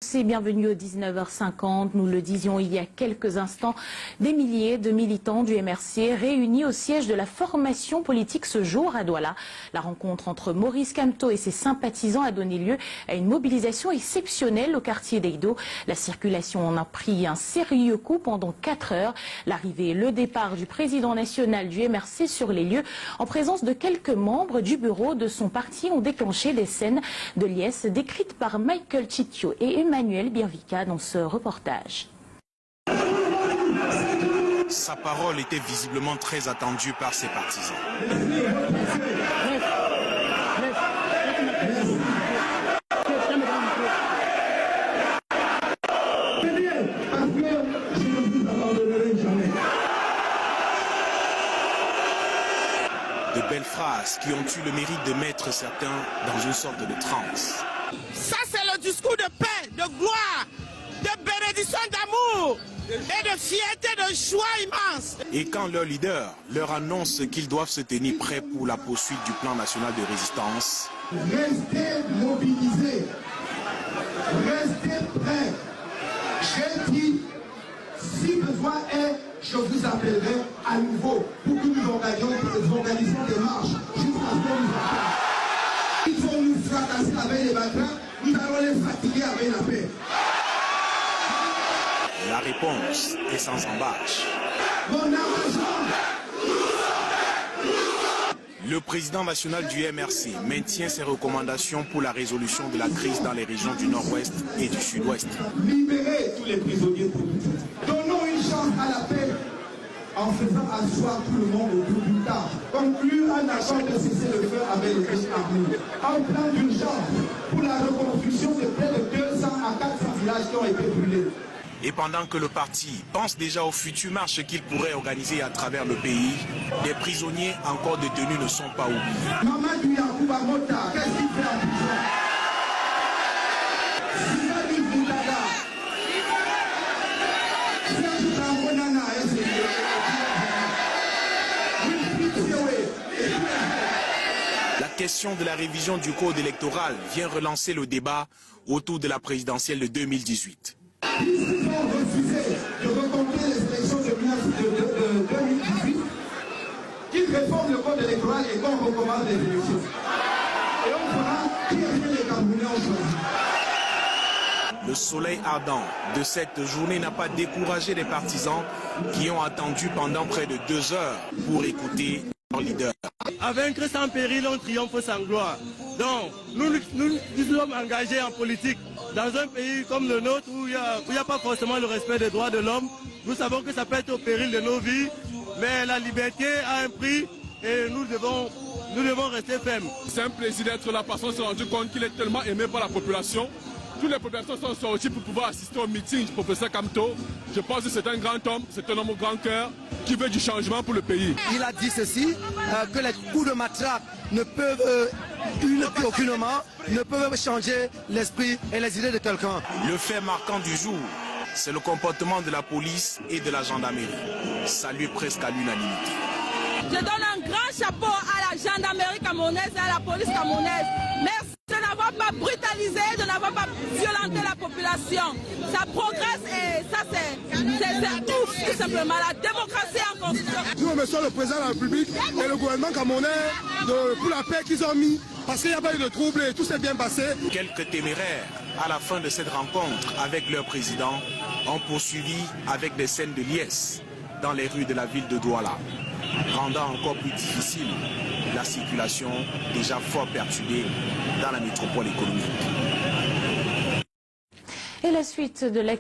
tous et bienvenue au 19h50. Nous le disions il y a quelques instants, des milliers de militants du MRC réunis au siège de la formation politique ce jour à Douala. La rencontre entre Maurice Kamto et ses sympathisants a donné lieu à une mobilisation exceptionnelle au quartier d'Eido. La circulation en a pris un sérieux coup pendant 4 heures. L'arrivée et le départ du président national du MRC sur les lieux, en présence de quelques membres du bureau de son parti, ont déclenché des scènes de liesse décrites par Michael Chitio et Emmanuel Birvika dans ce reportage. Sa parole était visiblement très attendue par ses partisans. De belles phrases qui ont eu le mérite de mettre certains dans une sorte de transe. Ça, c'est le discours de paix, de gloire, de bénédiction d'amour et de fierté, de joie immense. Et quand leur leader leur annonce qu'ils doivent se tenir prêts pour la poursuite du plan national de résistance, restez mobilisés, restez prêts. J'ai dit, si besoin est, je vous appellerai à nouveau pour que nous organisions des marches jusqu'à ce qu'on nous appelle. Ils vont nous fracasser avec les bâtards, nous allons les fatiguer avec la paix. la réponse est sans embâche. Le président national du MRC maintient ses recommandations pour la résolution de la crise dans les régions du Nord-Ouest et du Sud-Ouest. Libérez tous les prisonniers politiques. Donnons une chance à la paix en faisant asseoir tout le monde autour d'une table. Conclure un accord de cessez-le-feu avec les pays armés. Un plan d'urgence pour la reconstruction de près de 200 à 400 villages qui ont été brûlés. Et pendant que le parti pense déjà aux futures marches qu'il pourrait organiser à travers le pays, des prisonniers encore détenus ne sont pas oubliés. Mamadou Yakuba Mota, qu'est-ce qu'il fait en prison? Sibali Boudada, Serge Tambonana, La question de la révision du code électoral vient relancer le débat autour de la présidentielle de 2018. Ils ont refusé de recompter les élections de 2018, qu'ils réforment le code électoral et qu'on recommence les élections. Et on fera pire que les Camerounais ont choisi. Le soleil ardent de cette journée n'a pas découragé les partisans qui ont attendu pendant près de 2 heures pour écouter leur leader. À vaincre sans péril, on triomphe sans gloire. Donc, nous sommes engagés en politique. Dans un pays comme le nôtre où il n'y a pas forcément le respect des droits de l'homme, nous savons que ça peut être au péril de nos vies, mais la liberté a un prix et nous devons rester fermes. C'est un plaisir d'être là parce qu'on s'est rendu compte qu'il est tellement aimé par la population. Toutes les populations sont sorties pour pouvoir assister au meeting du professeur Kamto. Je pense que c'est un grand homme, c'est un homme au grand cœur qui veut du changement pour le pays. Il a dit ceci, que les coups de matraque ne peuvent aucunement ne peuvent changer l'esprit et les idées de quelqu'un. Le fait marquant du jour, c'est le comportement de la police et de la gendarmerie, salué presque à l'unanimité. Je donne un grand chapeau à la gendarmerie camerounaise et à la police camerounaise. Merci de n'avoir pas brutalisé, de n'avoir pas violenté la population. Ça progresse et ça c'est tout simplement la démocratie en constitution. Nous remercions le président de la République et le gouvernement camerounais pour la paix qu'ils ont mis, parce qu'il n'y a pas eu de trouble et tout s'est bien passé. Quelques téméraires, à la fin de cette rencontre avec leur président, ont poursuivi avec des scènes de liesse dans les rues de la ville de Douala, rendant encore plus difficile la circulation déjà fort perturbée dans la métropole économique. Et la suite de